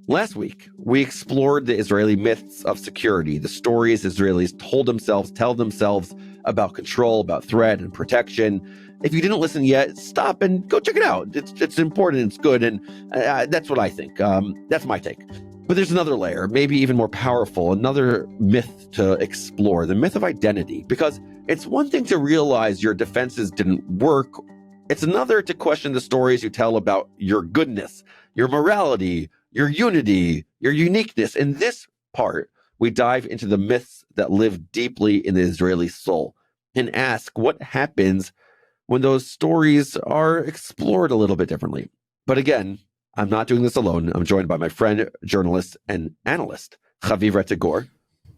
Last week, we explored the Israeli myths of security, the stories Israelis tell themselves about control, about threat and protection. If you didn't listen yet, stop and go check it out. It's important, it's good, and that's what I think. That's my take. But there's another layer, maybe even more powerful, another myth to explore, the myth of identity. Because it's one thing to realize your defenses didn't work. It's another to question the stories you tell about your goodness, your morality, your unity, your uniqueness. In this part, we dive into the myths that live deeply in the Israeli soul and ask what happens when those stories are explored a little bit differently. But again, I'm not doing this alone. I'm joined by my friend, journalist, and analyst, Haviv Rettig,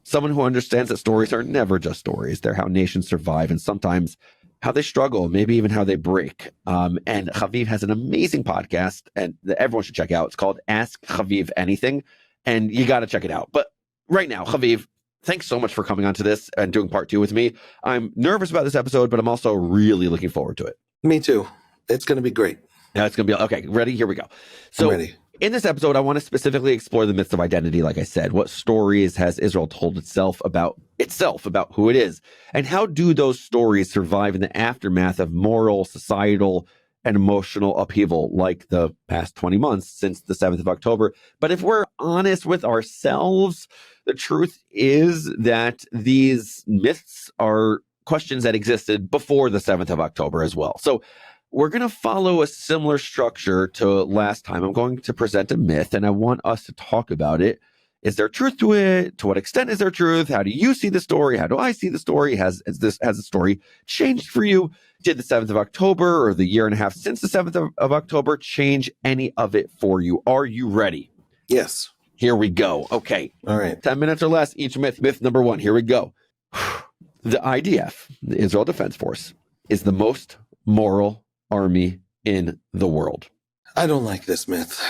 someone who understands that stories are never just stories. They're how nations survive and sometimes how they struggle, maybe even how they break. And Haviv has an amazing podcast and that everyone should check out. It's called Ask Haviv Anything, and you got to check it out. But right now, Haviv, thanks so much for coming on to this and doing part 2 with me. I'm nervous about this episode, but I'm also really looking forward to it. Me too. It's going to be great. Yeah, it's going to be, okay, ready? Here we go. So I'm ready. In this episode, I want to specifically explore the myths of identity, like I said. What stories has Israel told itself, about who it is? And how do those stories survive in the aftermath of moral, societal, and emotional upheaval like the past 20 months since the 7th of October? But if we're honest with ourselves, the truth is that these myths are questions that existed before the 7th of October as well. So we're going to follow a similar structure to last time. I'm going to present a myth, and I want us to talk about it. Is there truth to it? To what extent is there truth? How do you see the story? How do I see the story? Has the story changed for you? Did the 7th of October or the year and a half since the 7th of October change any of it for you? Are you ready? Yes. Here we go. Okay. All right. 10 minutes or less each myth. Myth number 1. Here we go. The IDF, the Israel Defense Force, is the most moral army in the world. I don't like this myth.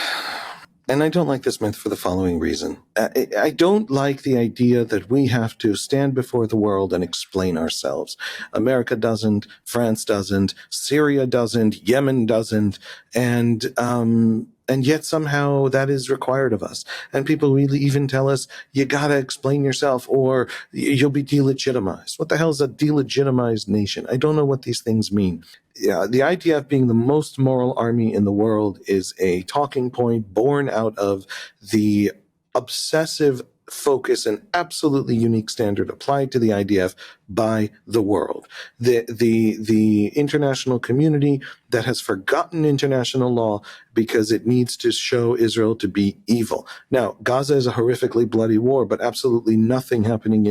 And I don't like this myth for the following reason. I don't like the idea that we have to stand before the world and explain ourselves. America doesn't, France doesn't, Syria doesn't, Yemen doesn't, and yet somehow that is required of us. And people really even tell us, you gotta explain yourself or you'll be delegitimized. What the hell is a delegitimized nation? I don't know what these things mean. Yeah, the idea of being the most moral army in the world is a talking point born out of the obsessive focus and absolutely unique standard applied to the IDF by the world. The international community that has forgotten international law because it needs to show Israel to be evil. Now, Gaza is a horrifically bloody war, but absolutely nothing happening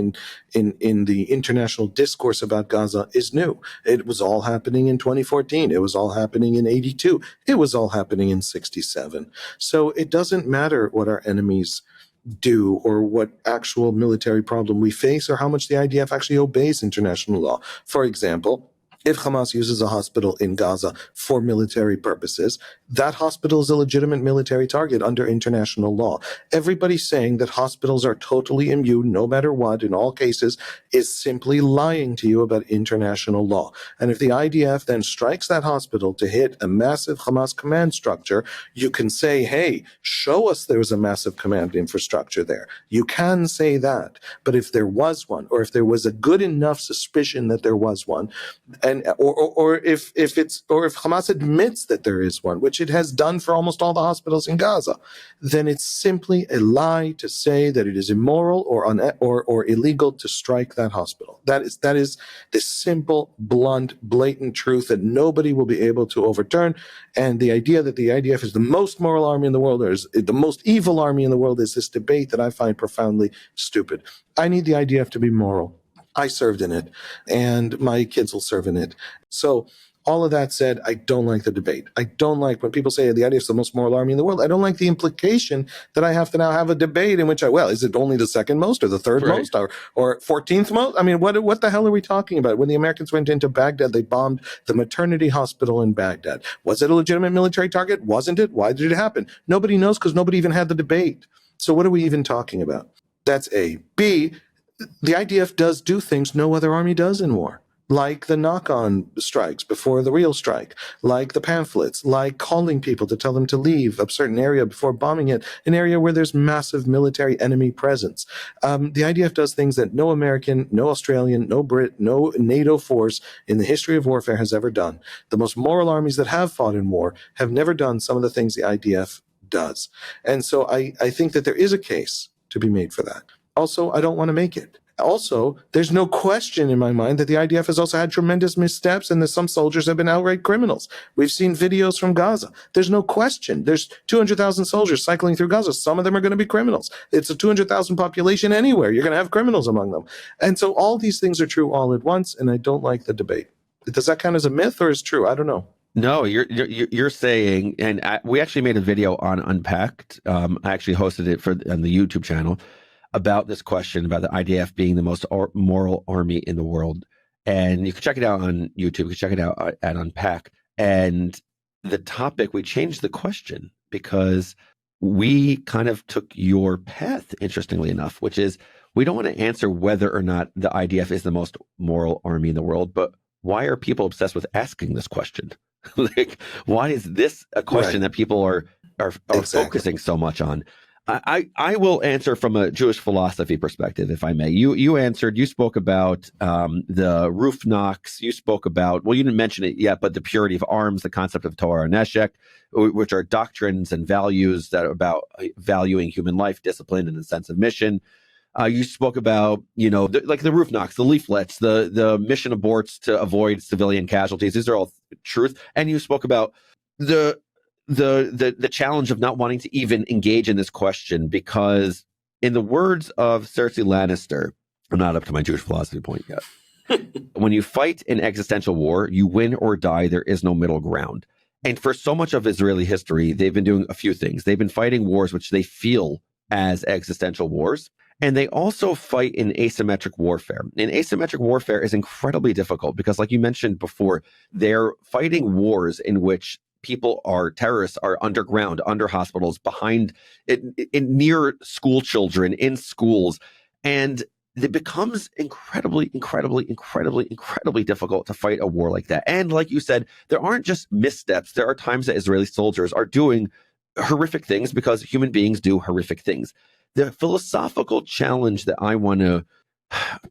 in the international discourse about Gaza is new. It was all happening in 2014. It was all happening in 82. It was all happening in 67. So it doesn't matter what our enemies do or what actual military problem we face or how much the IDF actually obeys international law. For example, if Hamas uses a hospital in Gaza for military purposes, that hospital is a legitimate military target under international law. Everybody saying that hospitals are totally immune, no matter what, in all cases, is simply lying to you about international law. And if the IDF then strikes that hospital to hit a massive Hamas command structure, you can say, hey, show us there was a massive command infrastructure there. You can say that. But if there was one, or if there was a good enough suspicion that there was one, and or if Hamas admits that there is one, which it has done for almost all the hospitals in Gaza, then it's simply a lie to say that it is immoral or illegal to strike that hospital. That is the simple, blunt, blatant truth that nobody will be able to overturn. And the idea that the IDF is the most moral army in the world or is the most evil army in the world is this debate that I find profoundly stupid. I need the IDF to be moral. I served in it, and my kids will serve in it. So all of that said, I don't like the debate. I don't like when people say the IDF is the most moral army in the world. I don't like the implication that I have to now have a debate in which is it only the second most or the third most or 14th most? I mean, what the hell are we talking about? When the Americans went into Baghdad, they bombed the maternity hospital in Baghdad. Was it a legitimate military target? Wasn't it? Why did it happen? Nobody knows because nobody even had the debate. So what are we even talking about? That's A. B, the IDF does do things no other army does in war. like the knock-on strikes before the real strike, like the pamphlets, like calling people to tell them to leave a certain area before bombing it, an area where there's massive military enemy presence. The IDF does things that no American, no Australian, no Brit, no NATO force in the history of warfare has ever done. The most moral armies that have fought in war have never done some of the things the IDF does. And so I think that there is a case to be made for that. Also, I don't want to make it. Also, there's no question in my mind that the IDF has also had tremendous missteps and that some soldiers have been outright criminals. We've seen videos from Gaza. There's no question. There's 200,000 soldiers cycling through Gaza. Some of them are going to be criminals. It's a 200,000 population anywhere. You're going to have criminals among them. And so all these things are true all at once, and I don't like the debate. Does that count as a myth or is true? I don't know. No, you're saying, and we actually made a video on Unpacked. I actually hosted it on the YouTube channel about this question about the IDF being the most moral army in the world. And you can check it out on YouTube. You can check it out at Unpack. And the topic, we changed the question because we kind of took your path, interestingly enough, which is we don't want to answer whether or not the IDF is the most moral army in the world, but why are people obsessed with asking this question? Like, why is this a question that people are exactly focusing so much on? I will answer from a Jewish philosophy perspective, if I may. You answered, you spoke about the roof knocks. You spoke about, well, you didn't mention it yet, but the purity of arms, the concept of Torah and Neshek, which are doctrines and values that are about valuing human life, discipline, and a sense of mission. You spoke about, like the roof knocks, the leaflets, the mission aborts to avoid civilian casualties. These are all truth. And you spoke about the challenge of not wanting to even engage in this question because, in the words of Cersei Lannister, I'm not up to my Jewish philosophy point yet. When you fight an existential war, you win or die. There is no middle ground. And for so much of Israeli history, they've been doing a few things. They've been fighting wars which they feel as existential wars. And they also fight in asymmetric warfare. And asymmetric warfare is incredibly difficult because, like you mentioned before, they're fighting wars in which terrorists are underground, under hospitals, behind, near school children, in schools. And it becomes incredibly difficult to fight a war like that. And like you said, there aren't just missteps. There are times that Israeli soldiers are doing horrific things because human beings do horrific things. The philosophical challenge that I want to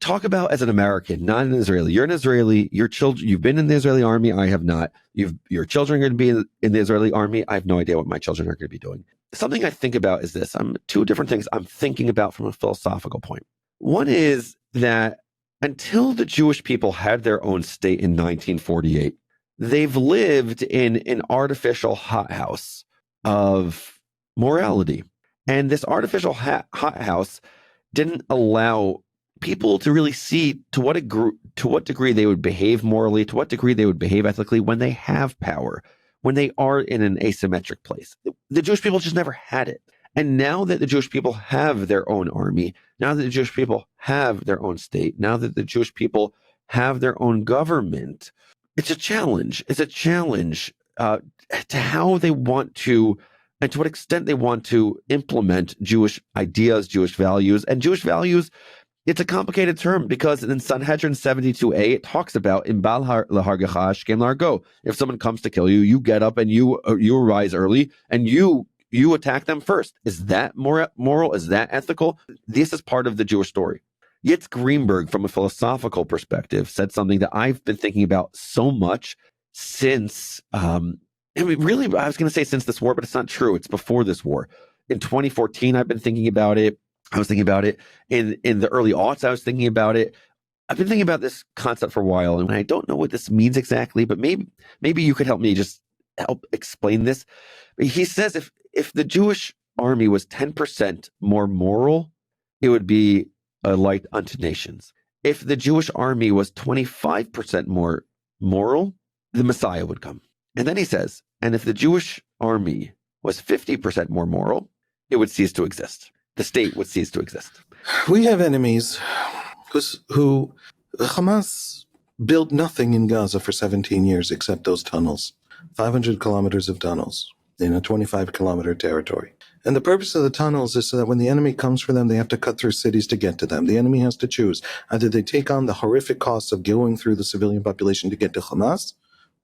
talk about as an American, not an Israeli. You're an Israeli. Your children, you've been in the Israeli army. I have not. Your children are going to be in the Israeli army. I have no idea what my children are going to be doing. Something I think about is this. Two different things I'm thinking about from a philosophical point. One is that until the Jewish people had their own state in 1948, they've lived in an artificial hothouse of morality. And this artificial hothouse didn't allow people to really see to what degree they would behave morally, to what degree they would behave ethically when they have power, when they are in an asymmetric place. The Jewish people just never had it. And now that the Jewish people have their own army, now that the Jewish people have their own state, now that the Jewish people have their own government, it's a challenge. It's a challenge to how they want to, and to what extent they want to implement Jewish ideas, Jewish values. And Jewish values, it's a complicated term because in Sanhedrin 72a, it talks about in Bal Lahargacha Shkem Largo. If someone comes to kill you, you get up and you arise early and you attack them first. Is that moral? Is that ethical? This is part of the Jewish story. Yitzhak Greenberg, from a philosophical perspective, said something that I've been thinking about so much since, really, I was going to say since this war, but it's not true. It's before this war. In 2014, I've been thinking about it. I was thinking about it in the early aughts. I was thinking about it. I've been thinking about this concept for a while, and I don't know what this means exactly, but maybe you could help me just help explain this. He says if the Jewish army was 10% more moral, it would be a light unto nations. If the Jewish army was 25% more moral, the Messiah would come. And then he says, and if the Jewish army was 50% more moral, it would cease to exist. The state would cease to exist. We have enemies who Hamas built nothing in Gaza for 17 years except those tunnels, 500 kilometers of tunnels in a 25-kilometer territory. And the purpose of the tunnels is so that when the enemy comes for them, they have to cut through cities to get to them. The enemy has to choose. Either they take on the horrific costs of going through the civilian population to get to Hamas,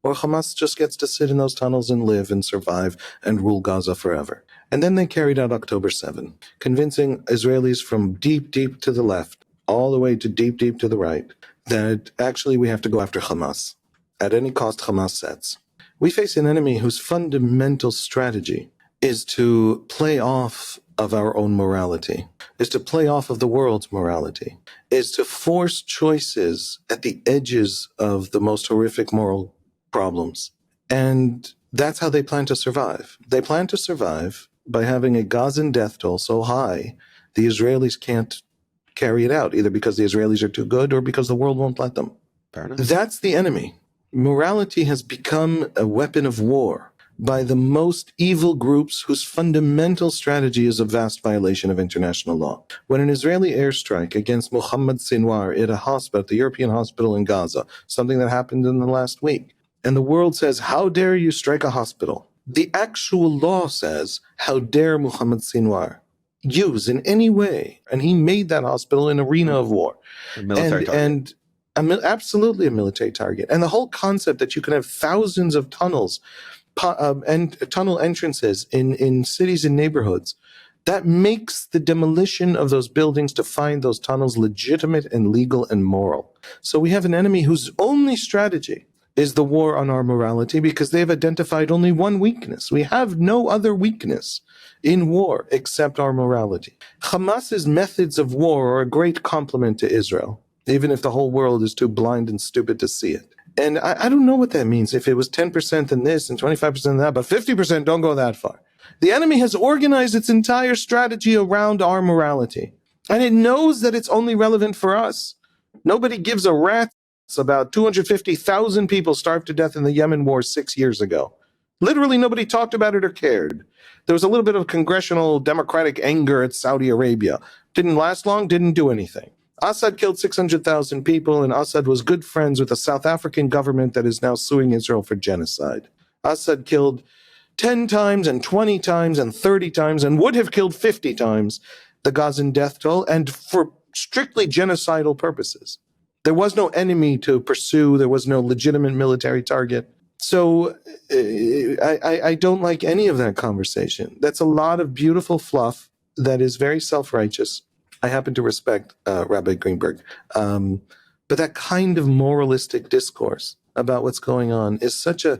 or Hamas just gets to sit in those tunnels and live and survive and rule Gaza forever. And then they carried out October 7, convincing Israelis from deep, deep to the left, all the way to deep, deep to the right, that actually we have to go after Hamas. At any cost, Hamas sets. We face an enemy whose fundamental strategy is to play off of our own morality, is to play off of the world's morality, is to force choices at the edges of the most horrific moral problems. And that's how they plan to survive. They plan to survive by having a Gazan death toll so high the Israelis can't carry it out, either because the Israelis are too good or because the world won't let them. Fair enough. That's the enemy. Morality has become a weapon of war by the most evil groups whose fundamental strategy is a vast violation of international law. When an Israeli airstrike against Mohammed Sinwar at a hospital, the European hospital in Gaza, something that happened in the last week, and the world says, how dare you strike a hospital? The actual law says, how dare Mohammed Sinwar use in any way, and he made that hospital an arena of war. A military target. Absolutely a military target. And the whole concept that you can have thousands of tunnels and tunnel entrances in cities and neighborhoods, that makes the demolition of those buildings to find those tunnels legitimate and legal and moral. So we have an enemy whose only strategy is the war on our morality, because they've identified only one weakness. We have no other weakness in war except our morality. Hamas's methods of war are a great compliment to Israel, even if the whole world is too blind and stupid to see it. And I don't know what that means. If it was 10% in this and 25% in that, but 50% don't go that far. The enemy has organized its entire strategy around our morality. And it knows that it's only relevant for us. Nobody gives a rat's about 250,000 people starved to death in the Yemen war 6 years ago. Literally nobody talked about it or cared. There was a little bit of congressional democratic anger at Saudi Arabia. Didn't last long, didn't do anything. Assad killed 600,000 people, and Assad was good friends with the South African government that is now suing Israel for genocide. Assad killed 10 times and 20 times and 30 times and would have killed 50 times the Gazan death toll, and for strictly genocidal purposes. There was no enemy to pursue. There was no legitimate military target. So I don't like any of that conversation. That's a lot of beautiful fluff that is very self-righteous. I happen to respect Rabbi Greenberg. But that kind of moralistic discourse about what's going on is such a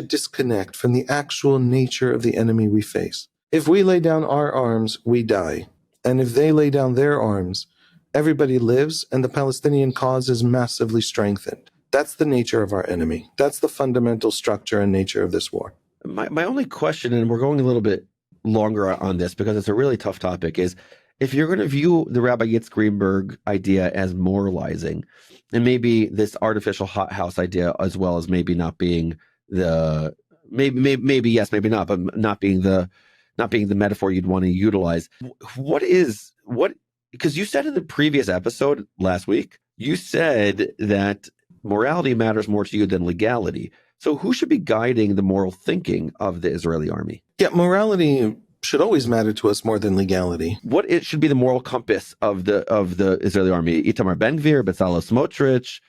disconnect from the actual nature of the enemy we face. If we lay down our arms, we die. And if they lay down their arms, everybody lives, and the Palestinian cause is massively strengthened. That's the nature of our enemy. That's the fundamental structure and nature of this war. My only question, and we're going a little bit longer on this because it's a really tough topic, is if you're going to view the Rabbi Yitzhak Greenberg idea as moralizing, and maybe this artificial hothouse idea as well as maybe not being the maybe yes, maybe not, but not being the metaphor you'd want to utilize. What because you said in the previous episode last week, you said that morality matters more to you than legality. So who should be guiding the moral thinking of the Israeli army? Yeah, morality should always matter to us more than legality. What it should be the moral compass of the Israeli army? Itamar Ben-Gvir, Bezalel Smotrich,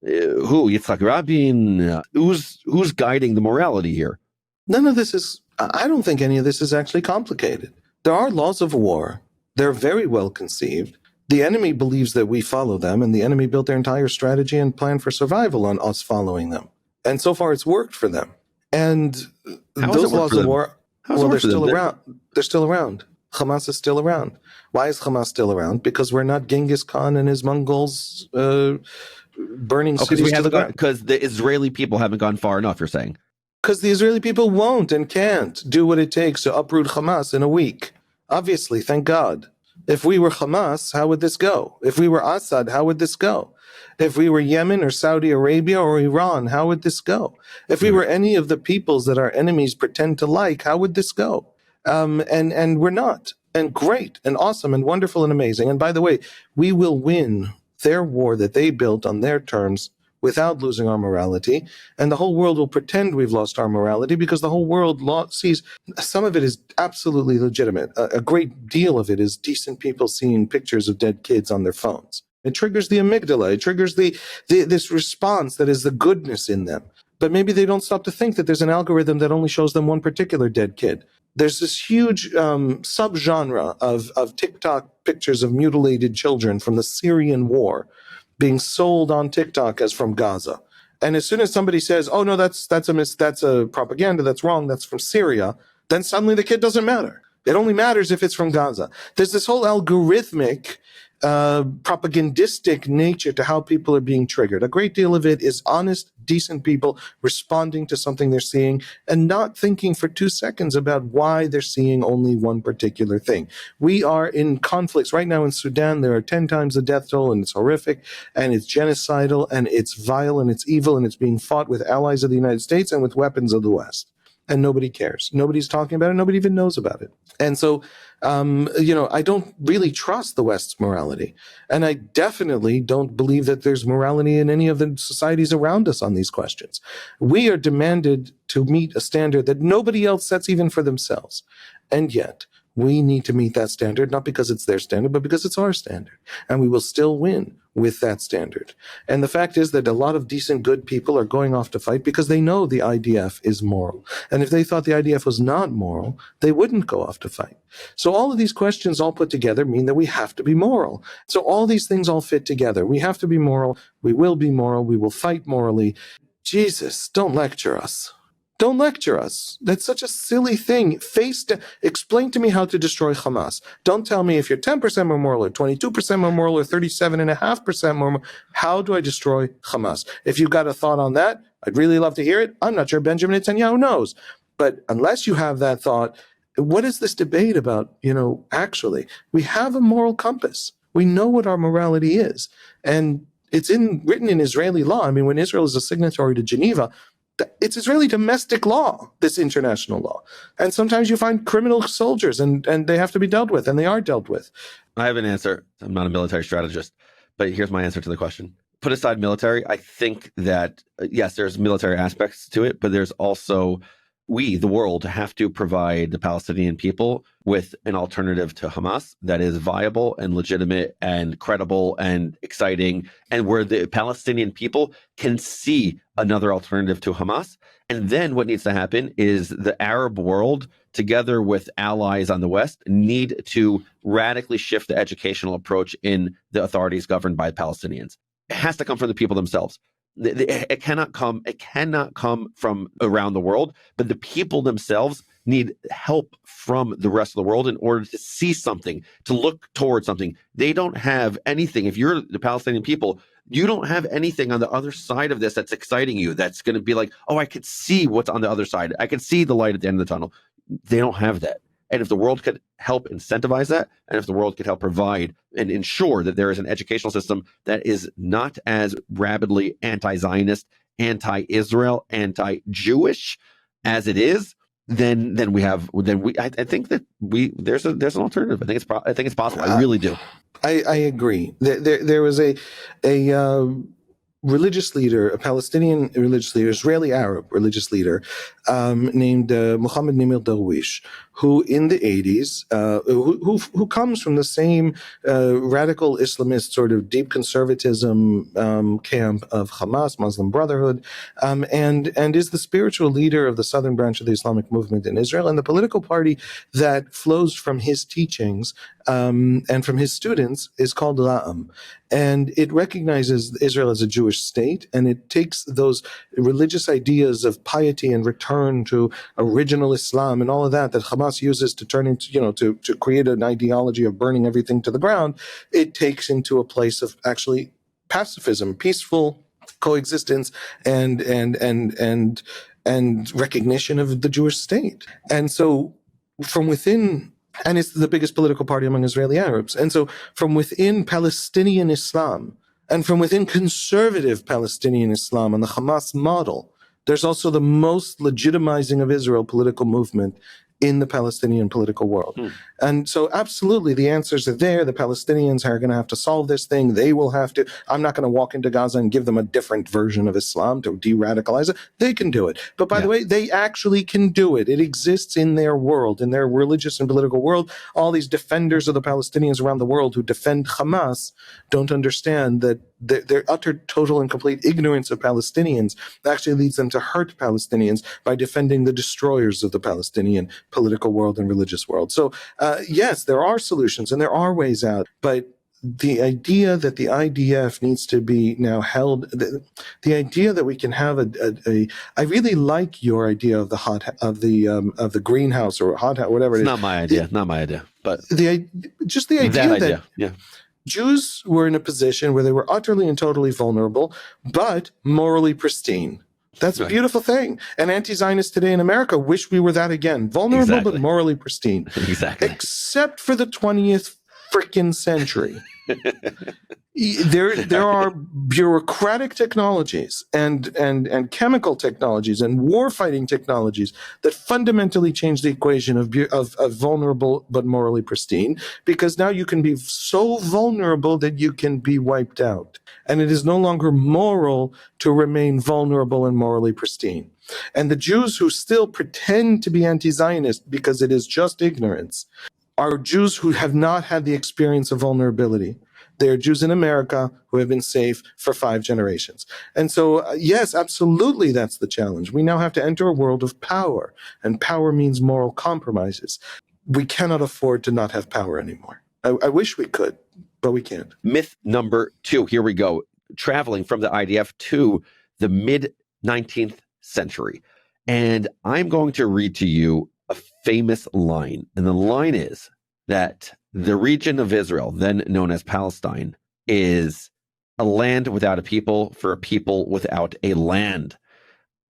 Yitzhak Rabin? Who's guiding the morality here? None of this is. I don't think any of this is actually complicated. There are laws of war. They're very well conceived. The enemy believes that we follow them, and the enemy built their entire strategy and plan for survival on us following them. And so far, it's worked for them. And those laws of war, well, they're still around. They're still around. Hamas is still around. Why is Hamas still around? Because we're not Genghis Khan and his Mongols burning cities to the ground. Because the Israeli people haven't gone far enough, you're saying? Because the Israeli people won't and can't do what it takes to uproot Hamas in a week. Obviously, thank God. If we were Hamas, how would this go? If we were Assad, how would this go? If we were Yemen or Saudi Arabia or Iran, how would this go? If we were any of the peoples that our enemies pretend to like, how would this go? And we're not. And great and awesome and wonderful and amazing. And by the way, we will win their war that they built on their terms without losing our morality, and the whole world will pretend we've lost our morality because the whole world sees some of it is absolutely legitimate. A great deal of it is decent people seeing pictures of dead kids on their phones. It triggers the amygdala. It triggers this response that is the goodness in them. But maybe they don't stop to think that there's an algorithm that only shows them one particular dead kid. There's this huge subgenre of TikTok pictures of mutilated children from the Syrian war being sold on TikTok as from Gaza. And as soon as somebody says, "Oh no, that's a propaganda, that's wrong, that's from Syria," then suddenly the kid doesn't matter. It only matters if it's from Gaza. There's this whole algorithmic propagandistic nature to how people are being triggered. A great deal of it is honest, decent people responding to something they're seeing and not thinking for 2 seconds about why they're seeing only one particular thing. We are in conflicts right now in Sudan. There are 10 times the death toll, and it's horrific, and it's genocidal, and it's vile, and it's evil, and it's being fought with allies of the United States and with weapons of the West. And nobody cares. Nobody's talking about it. Nobody even knows about it. And so, I don't really trust the West's morality. And I definitely don't believe that there's morality in any of the societies around us on these questions. We are demanded to meet a standard that nobody else sets even for themselves. And yet, we need to meet that standard, not because it's their standard, but because it's our standard. And we will still win with that standard. And the fact is that a lot of decent, good people are going off to fight because they know the IDF is moral. And if they thought the IDF was not moral, they wouldn't go off to fight. So all of these questions all put together mean that we have to be moral. So all these things all fit together. We have to be moral. We will be moral. We will fight morally. Jesus, don't lecture us. Don't lecture us. That's such a silly thing. Explain to me how to destroy Hamas. Don't tell me if you're 10% more moral or 22% more moral or 37.5% more moral. How do I destroy Hamas? If you've got a thought on that, I'd really love to hear it. I'm not sure Benjamin Netanyahu knows. But unless you have that thought, what is this debate about? Actually, we have a moral compass. We know what our morality is. And it's written in Israeli law. I mean, when Israel is a signatory to Geneva, it's Israeli domestic law, this international law. And sometimes you find criminal soldiers and they have to be dealt with, and they are dealt with. I have an answer. I'm not a military strategist, but here's my answer to the question. Put aside military, I think that, yes, there's military aspects to it, but there's also we, the world, have to provide the Palestinian people with an alternative to Hamas that is viable and legitimate and credible and exciting, and where the Palestinian people can see another alternative to Hamas. And then what needs to happen is the Arab world, together with allies on the West, need to radically shift the educational approach in the authorities governed by Palestinians. It has to come from the people themselves. It cannot come from around the world, but the people themselves need help from the rest of the world in order to see something, to look towards something. They don't have anything. If you're the Palestinian people, you don't have anything on the other side of this that's exciting you, that's going to be like, oh, I could see what's on the other side. I could see the light at the end of the tunnel. They don't have that. And if the world could help incentivize that, and if the world could help provide and ensure that there is an educational system that is not as rabidly anti-Zionist, anti-Israel, anti-Jewish as it is, then I think that there's an alternative. I think it's possible. I really do. I agree. There was a religious leader, a Palestinian religious leader, Israeli Arab religious leader, named Muhammad Nimir Darwish, who in the 80s, who comes from the same radical Islamist sort of deep conservatism camp of Hamas, Muslim Brotherhood, and is the spiritual leader of the southern branch of the Islamic movement in Israel, and the political party that flows from his teachings and from his students is called Ra'am. And it recognizes Israel as a Jewish state, and it takes those religious ideas of piety and return to original Islam and all of that Hamas uses to turn into, to create an ideology of burning everything to the ground. It takes into a place of actually pacifism, peaceful coexistence, and recognition of the Jewish state. And so from within, and it's the biggest political party among Israeli Arabs. And so from within Palestinian Islam and from within conservative Palestinian Islam and the Hamas model, there's also the most legitimizing of Israel political movement in the Palestinian political world. Hmm. And so absolutely the answers are there. The Palestinians are going to have to solve this thing. They will have to. I'm not going to walk into Gaza and give them a different version of Islam to de-radicalize it. They can do it. But by the way, they actually can do it. It exists in their world, in their religious and political world. All these defenders of the Palestinians around the world who defend Hamas don't understand that their utter, total, and complete ignorance of Palestinians actually leads them to hurt Palestinians by defending the destroyers of the Palestinian political world and religious world. So, yes, there are solutions and there are ways out, but the idea that the IDF needs to be now held, the idea that we can have I really like your idea of the greenhouse or hot house, whatever It's it is. not my idea, but the idea that yeah. Jews were in a position where they were utterly and totally vulnerable, but morally pristine. That's a beautiful thing. And anti-Zionists today in America wish we were that again. Vulnerable, but morally pristine. Exactly. Except for the 20th freaking century. There are bureaucratic technologies and chemical technologies and warfighting technologies that fundamentally change the equation of vulnerable but morally pristine, because now you can be so vulnerable that you can be wiped out. And it is no longer moral to remain vulnerable and morally pristine. And the Jews who still pretend to be anti-Zionist because it is just ignorance are Jews who have not had the experience of vulnerability. They are Jews in America who have been safe for 5 generations. And so, yes, absolutely, that's the challenge. We now have to enter a world of power, and power means moral compromises. We cannot afford to not have power anymore. I wish we could, but we can't. Myth number 2, here we go. Traveling from the IDF to the mid-19th century. And I'm going to read to you a famous line. And the line is that the region of Israel, then known as Palestine, is a land without a people for a people without a land.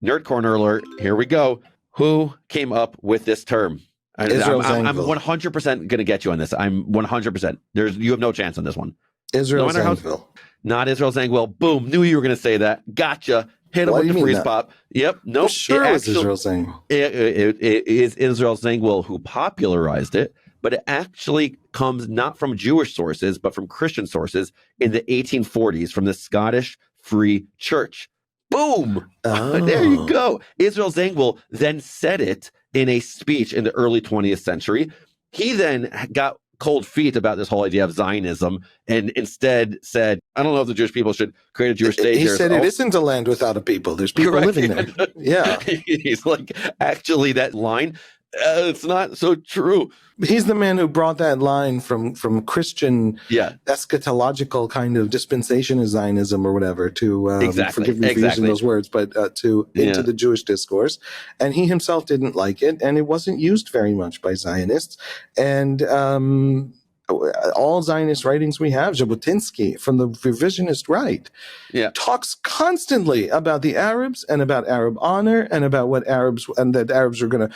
Nerd corner alert, here we go. Who came up with this term? I'm 100% going to get you on this. I'm 100%. You have no chance on this one. Israel Zangwill. Not Israel Zangwill. Boom. Knew you were going to say that. Gotcha. Hit him with the freeze pop. Yep. Nope. Sure, it was Israel Zangwill. It is Israel Zangwill who popularized it, but it actually comes not from Jewish sources, but from Christian sources in the 1840s from the Scottish Free Church. Boom. Oh. There you go. Israel Zangwill then said it in a speech in the early 20th century. He then got cold feet about this whole idea of Zionism and instead said, I don't know if the Jewish people should create a Jewish state. He said it isn't a land without a people. There's people living there. Yeah. He's like, actually, that line, it's not so true. He's the man who brought that line from Christian eschatological kind of dispensational Zionism or whatever to forgive me for using those words, but into the Jewish discourse. And he himself didn't like it, and it wasn't used very much by Zionists. And all Zionist writings we have, Jabotinsky from the revisionist right, talks constantly about the Arabs and about Arab honor and about what Arabs and that Arabs are gonna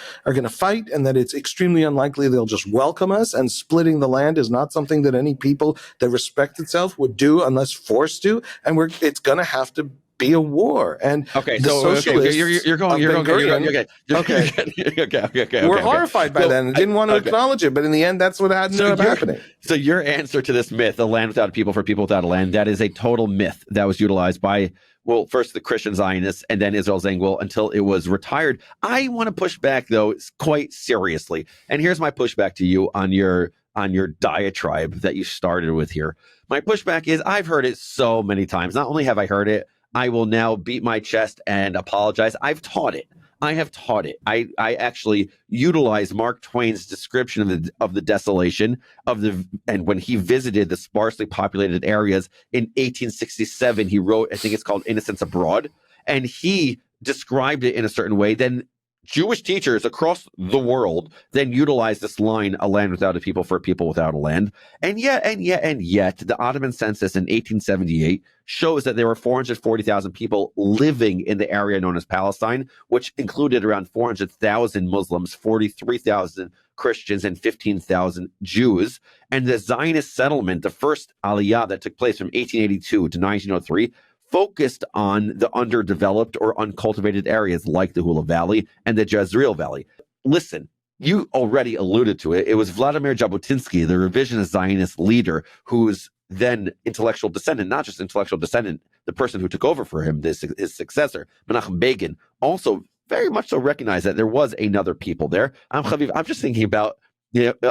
fight, and that it's extremely unlikely they'll just welcome us, and splitting the land is not something that any people that respect itself would do unless forced to, and it's gonna have to be a war. And you're going. We're horrified by that and didn't want to acknowledge it, but in the end, that's what ended up happening. So your answer to this myth, a land without a people for people without a land, that is a total myth that was utilized by, well, first the Christian Zionists and then Israel Zangwill until it was retired. I want to push back, though, quite seriously. And here's my pushback to you on your diatribe that you started with here. My pushback is I've heard it so many times. Not only have I heard it, I will now beat my chest and apologize. I've taught it. I have taught it. I actually utilize Mark Twain's description of the desolation and when he visited the sparsely populated areas in 1867, he wrote, I think it's called Innocents Abroad, and he described it in a certain way. Then Jewish teachers across the world then utilize this line, a land without a people for a people without a land. And yet, the Ottoman census in 1878 shows that there were 440,000 people living in the area known as Palestine, which included around 400,000 Muslims, 43,000 Christians, and 15,000 Jews. And the Zionist settlement, the first Aliyah that took place from 1882 to 1903, focused on the underdeveloped or uncultivated areas like the Hula Valley and the Jezreel Valley. Listen, you already alluded to it. It was Vladimir Jabotinsky, the revisionist Zionist leader, whose then intellectual descendant, not just intellectual descendant, the person who took over for him, his successor, Menachem Begin, also very much so recognized that there was another people there. Haviv, I'm just thinking about,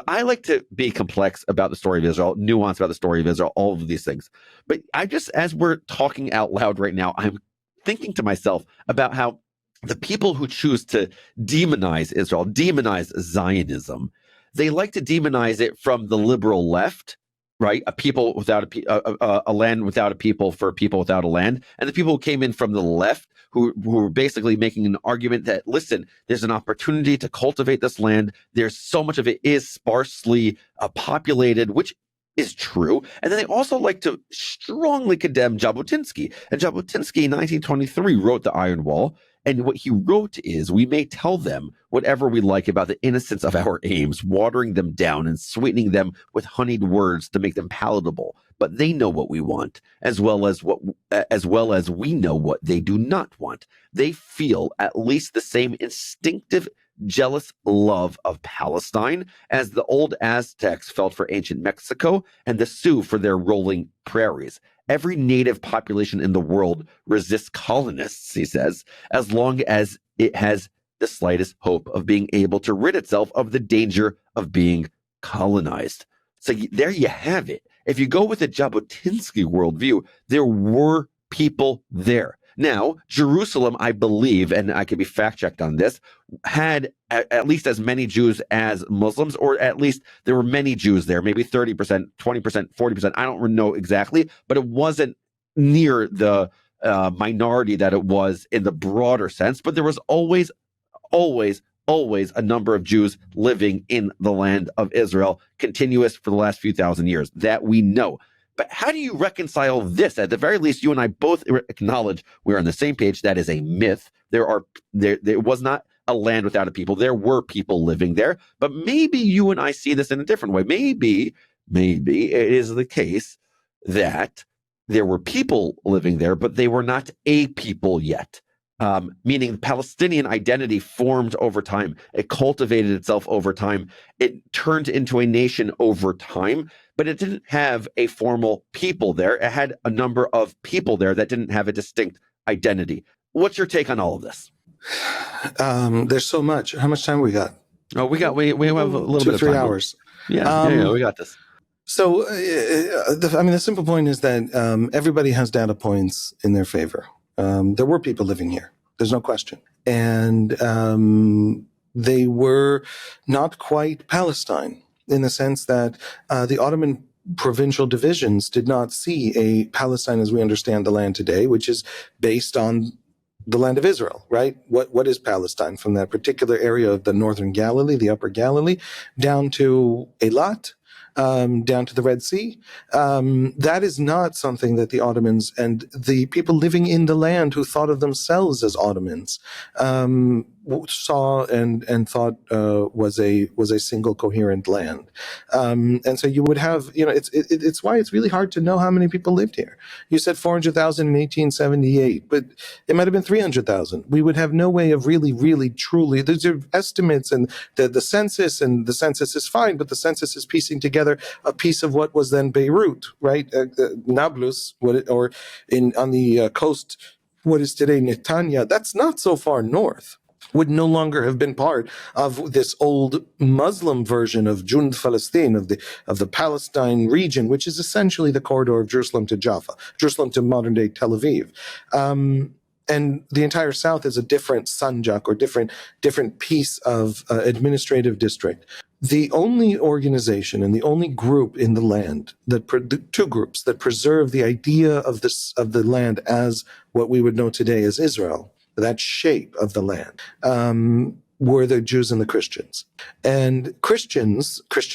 I like to be complex about the story of Israel, nuanced about the story of Israel, all of these things. But I just, as we're talking out loud right now, I'm thinking to myself about how the people who choose to demonize Israel, demonize Zionism, they like to demonize it from the liberal left, right? A people without a land without a people for a people without a land. And the people who came in from the left who were basically making an argument that, listen, there's an opportunity to cultivate this land. There's so much of it is sparsely populated, which is true. And then they also like to strongly condemn Jabotinsky. And Jabotinsky in 1923 wrote The Iron Wall. And what he wrote is, we may tell them whatever we like about the innocence of our aims, watering them down and sweetening them with honeyed words to make them palatable. But they know what we want, as well as we know what they do not want. They feel at least the same instinctive, jealous love of Palestine as the old Aztecs felt for ancient Mexico and the Sioux for their rolling prairies. Every native population in the world resists colonists, he says, as long as it has the slightest hope of being able to rid itself of the danger of being colonized. So there you have it. If you go with the Jabotinsky worldview, there were people there. Now, Jerusalem, I believe, and I could be fact-checked on this, had at least as many Jews as Muslims, or at least there were many Jews there, maybe 30%, 20%, 40%. I don't know exactly, but it wasn't near the minority that it was in the broader sense. But there was always a number of Jews living in the land of Israel, continuous for the last few thousand years, that we know. But how do you reconcile this? At the very least, you and I both acknowledge we're on the same page. That is a myth. There was not a land without a people. There were people living there. But maybe you and I see this in a different way. Maybe it is the case that there were people living there, but they were not a people yet. Meaning Palestinian identity formed over time. It cultivated itself over time. It turned into a nation over time, but it didn't have a formal people there. It had a number of people there that didn't have a distinct identity. What's your take on all of this? There's so much. How much time we got? Oh, we have a little bit of 2 3 time. hours. Yeah, we got this. So, the simple point is that everybody has data points in their favor. There were people living here. There's no question. And they were not quite Palestine in the sense that the Ottoman provincial divisions did not see a Palestine as we understand the land today, which is based on the land of Israel, right? What is Palestine? From that particular area of the northern Galilee, the upper Galilee, down to Eilat, down to the Red Sea. That is not something that the Ottomans and the people living in the land who thought of themselves as Ottomans saw and thought was a single coherent land. And so you would have, it's why it's really hard to know how many people lived here. You said 400,000 in 1878, but it might have been 300,000. We would have no way of really, truly, these are estimates, and the census is fine, but the census is piecing together a piece of what was then Beirut, right? Nablus, on the coast, what is today Netanya, that's not so far north. Would no longer have been part of this old Muslim version of Jund Palestine, of the Palestine region, which is essentially the corridor of Jerusalem to Jaffa, Jerusalem to modern day Tel Aviv. And the entire south is a different sanjak, or different piece of administrative district. The only organization and the only group in the land two groups that preserve the idea of the land as what we would know today as Israel, that shape of the land, were the Jews and the Christians. And Christian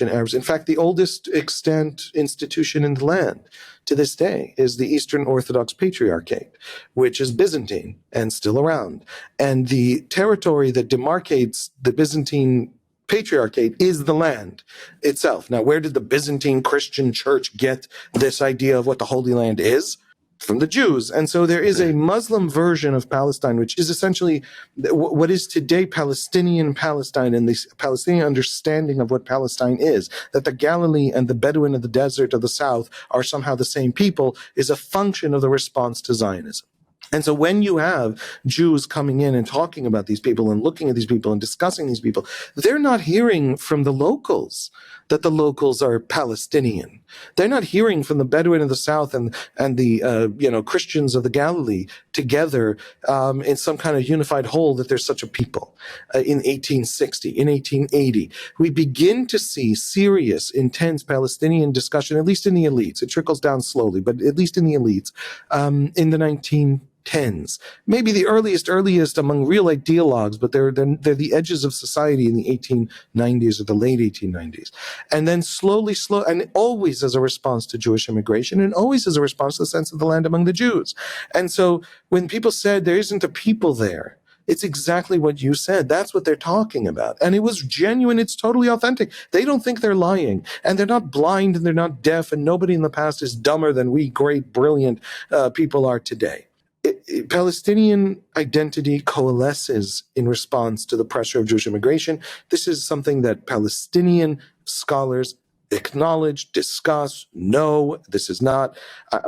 Arabs, in fact, the oldest extant institution in the land to this day is the Eastern Orthodox Patriarchate, which is Byzantine and still around. And the territory that demarcates the Byzantine Patriarchate is the land itself. Now, where did the Byzantine Christian Church get this idea of what the Holy Land is? from the Jews. And so there is a Muslim version of Palestine, which is essentially what is today Palestinian Palestine, and the Palestinian understanding of what Palestine is, that the Galilee and the Bedouin of the desert of the south are somehow the same people, is a function of the response to Zionism. And so when you have Jews coming in and talking about these people and looking at these people and discussing these people, they're not hearing from the locals that the locals are Palestinian. They're not hearing from the Bedouin of the South and the Christians of the Galilee together in some kind of unified whole that there's such a people. In 1860, in 1880, we begin to see serious, intense Palestinian discussion, at least in the elites. It trickles down slowly, but at least in the elites, in the 1910s, maybe the earliest among real ideologues, but they're the edges of society in the 1890s or the late 1890s. And then slowly, and always as a response to Jewish immigration, and always as a response to the sense of the land among the Jews. And so when people said there isn't a people there, it's exactly what you said. That's what they're talking about. And it was genuine. It's totally authentic. They don't think they're lying. And they're not blind and they're not deaf. And nobody in the past is dumber than we great, brilliant people are today. Palestinian identity coalesces in response to the pressure of Jewish immigration. This is something that Palestinian scholars acknowledge, discuss, know. This is not,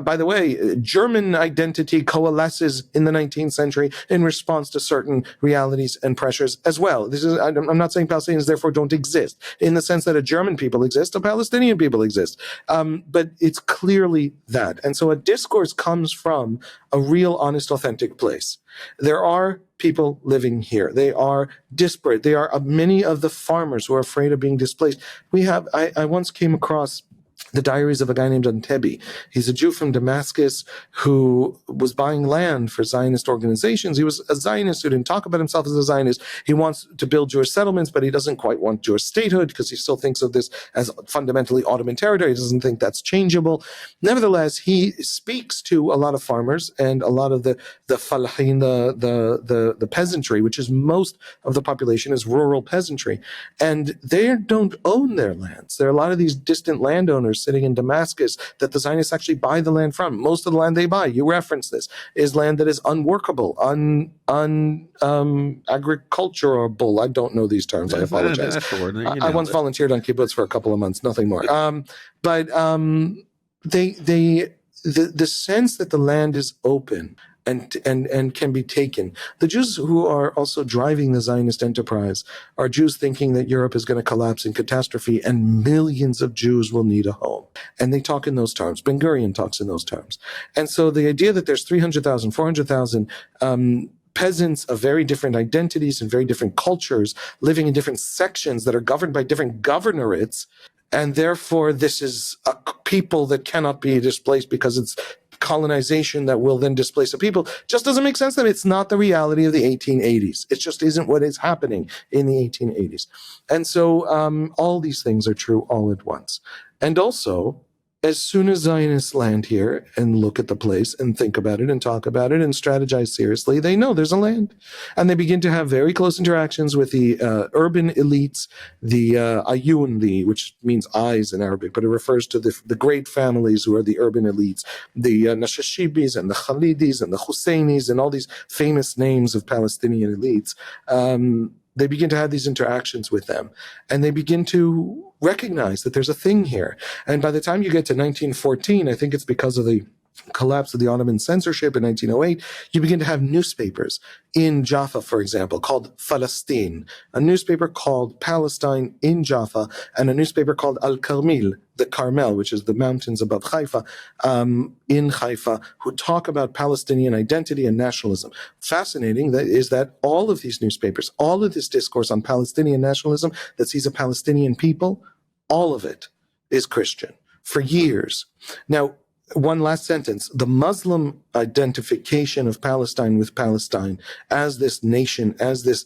by the way, German identity coalesces in the 19th century in response to certain realities and pressures as well. This is, I'm not saying Palestinians therefore don't exist in the sense that a German people exist, a Palestinian people exist. But it's clearly that. And so a discourse comes from a real, honest, authentic place. There are people living here. They are disparate. They are many of the farmers who are afraid of being displaced. I once came across the diaries of a guy named Antebi. He's a Jew from Damascus who was buying land for Zionist organizations. He was a Zionist who didn't talk about himself as a Zionist. He wants to build Jewish settlements, but he doesn't quite want Jewish statehood because he still thinks of this as fundamentally Ottoman territory. He doesn't think that's changeable. Nevertheless, he speaks to a lot of farmers and a lot of the falahin, the peasantry, which is most of the population is rural peasantry. And they don't own their lands. There are a lot of these distant landowners sitting in Damascus that the Zionists actually buy the land from. Most of the land they buy, you reference this, is land that is unworkable, agriculturable. I don't know these terms. I apologize. That's the word. I once volunteered on kibbutz for a couple of months, nothing more. But the sense that the land is open and can be taken. The Jews who are also driving the Zionist enterprise are Jews thinking that Europe is going to collapse in catastrophe and millions of Jews will need a home. And they talk in those terms. Ben Gurion talks in those terms. And so the idea that there's 300,000, 400,000 peasants of very different identities and very different cultures living in different sections that are governed by different governorates, and therefore this is a people that cannot be displaced because it's colonization that will then displace a people, just doesn't make sense to them. It's not the reality of the 1880s. It just isn't what is happening in the 1880s. And so all these things are true all at once. And also, as soon as Zionists land here and look at the place and think about it and talk about it and strategize seriously, they know there's a land. And they begin to have very close interactions with the urban elites, the ayun, which means eyes in Arabic, but it refers to the great families who are the urban elites, the Nashashibis and the Khalidis and the Husseinis and all these famous names of Palestinian elites. They begin to have these interactions with them, and they begin to recognize that there's a thing here. And by the time you get to 1914, I think it's because of the collapse of the Ottoman censorship in 1908, you begin to have newspapers in Jaffa, for example, called Palestine, a newspaper called Palestine in Jaffa, and a newspaper called Al-Karmil, the Carmel, which is the mountains above Haifa, in Haifa, who talk about Palestinian identity and nationalism. Fascinating that all of these newspapers, all of this discourse on Palestinian nationalism that sees a Palestinian people, all of it is Christian for years. Now, one last sentence. The Muslim identification of Palestine with Palestine as this nation, as this,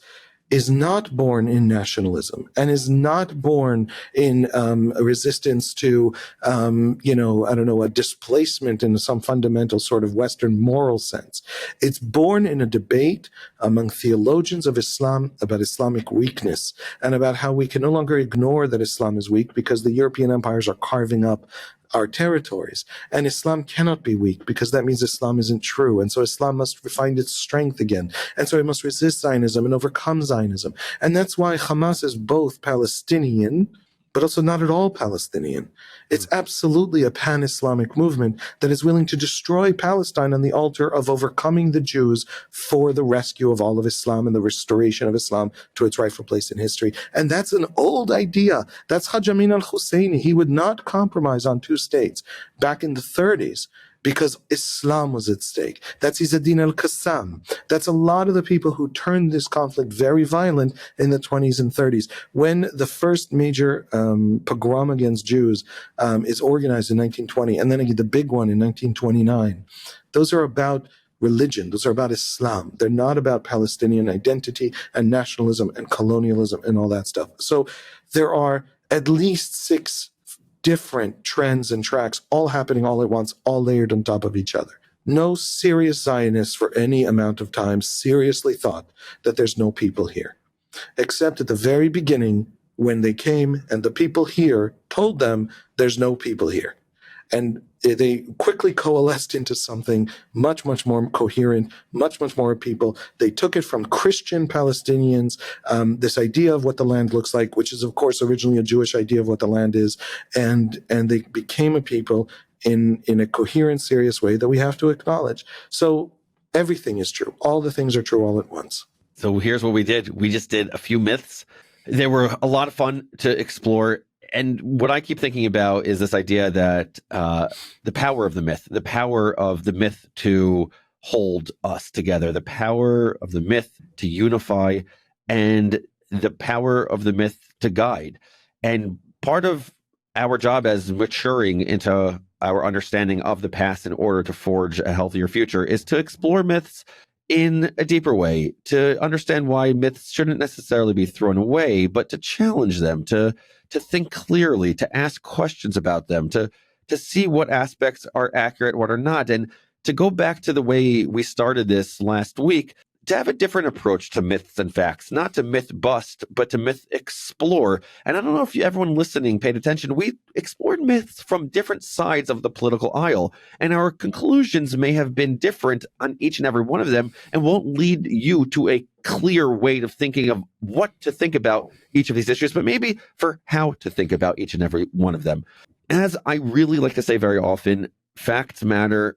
is not born in nationalism and is not born in a resistance to, a displacement in some fundamental sort of Western moral sense. It's born in a debate among theologians of Islam about Islamic weakness and about how we can no longer ignore that Islam is weak because the European empires are carving up our territories. And Islam cannot be weak because that means Islam isn't true. And so Islam must find its strength again. And so it must resist Zionism and overcome Zionism. And that's why Hamas is both Palestinian, but also not at all Palestinian. It's absolutely a pan-Islamic movement that is willing to destroy Palestine on the altar of overcoming the Jews for the rescue of all of Islam and the restoration of Islam to its rightful place in history. And that's an old idea. That's Haj Amin al-Husseini. He would not compromise on two states back in the 30s. Because Islam was at stake. That's Izzeddin al-Qassam. That's a lot of the people who turned this conflict very violent in the 20s and 30s. When the first major pogrom against Jews is organized in 1920, and then again the big one in 1929, those are about religion. Those are about Islam. They're not about Palestinian identity and nationalism and colonialism and all that stuff. So there are at least 6 different trends and tracks all happening all at once, all layered on top of each other. No serious Zionists for any amount of time seriously thought that there's no people here, except at the very beginning when they came and the people here told them there's no people here. And they quickly coalesced into something much, much more coherent, much, much more people. They took it from Christian Palestinians, this idea of what the land looks like, which is, of course, originally a Jewish idea of what the land is. And they became a people in a coherent, serious way that we have to acknowledge. So everything is true. All the things are true all at once. So here's what we did. We just did a few myths. They were a lot of fun to explore. And what I keep thinking about is this idea that the power of the myth to hold us together, the power of the myth to unify, and the power of the myth to guide. And part of our job as maturing into our understanding of the past in order to forge a healthier future is to explore myths in a deeper way, to understand why myths shouldn't necessarily be thrown away, but to challenge them, to think clearly, to ask questions about them, to see what aspects are accurate, what are not, and to go back to the way we started this last week, to have a different approach to myths and facts, not to myth bust, but to myth explore. And I don't know if everyone listening paid attention. We explored myths from different sides of the political aisle, and our conclusions may have been different on each and every one of them and won't lead you to a clear way of thinking of what to think about each of these issues, but maybe for how to think about each and every one of them. As I really like to say very often, facts matter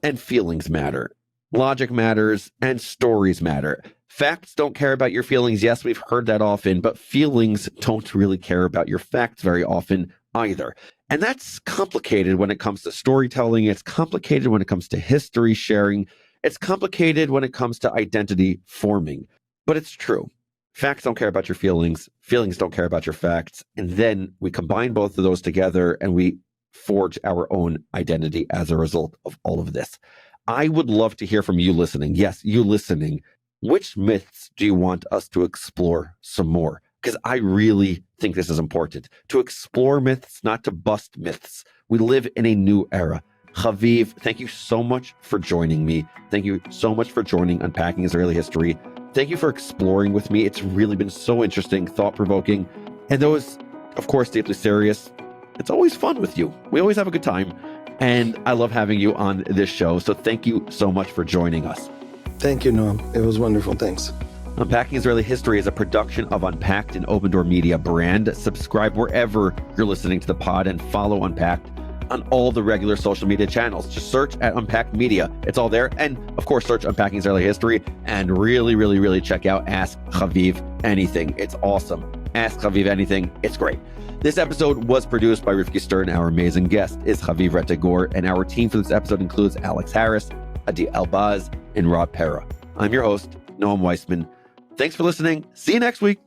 and feelings matter. Logic matters and stories matter. Facts don't care about your feelings. Yes, we've heard that often, but feelings don't really care about your facts very often either. And that's complicated when it comes to storytelling. It's complicated when it comes to history sharing. It's complicated when it comes to identity forming. But it's true. Facts don't care about your feelings. Feelings don't care about your facts. And then we combine both of those together and we forge our own identity as a result of all of this. I would love to hear from you listening. Yes, you listening. Which myths do you want us to explore some more? Because I really think this is important. To explore myths, not to bust myths. We live in a new era. Haviv, thank you so much for joining me. Thank you so much for joining Unpacking Israeli History. Thank you for exploring with me. It's really been so interesting, thought-provoking. And though it's, of course, deeply serious, it's always fun with you. We always have a good time. And I love having you on this show. So thank you so much for joining us. Thank you, Noam. It was wonderful. Thanks. Unpacking Israeli History is a production of Unpacked and OpenDor Media brand. Subscribe wherever you're listening to the pod and follow Unpacked on all the regular social media channels. Just search at Unpacked Media. It's all there. And of course, search Unpacking Israeli History and really check out Ask Haviv Anything. It's awesome. Ask Haviv Anything. It's great. This episode was produced by Rivki Stern. Our amazing guest is Haviv Rettig, and our team for this episode includes Alex Harris, Adi Albaz, and Rob Pera. I'm your host, Noam Weissman. Thanks for listening. See you next week.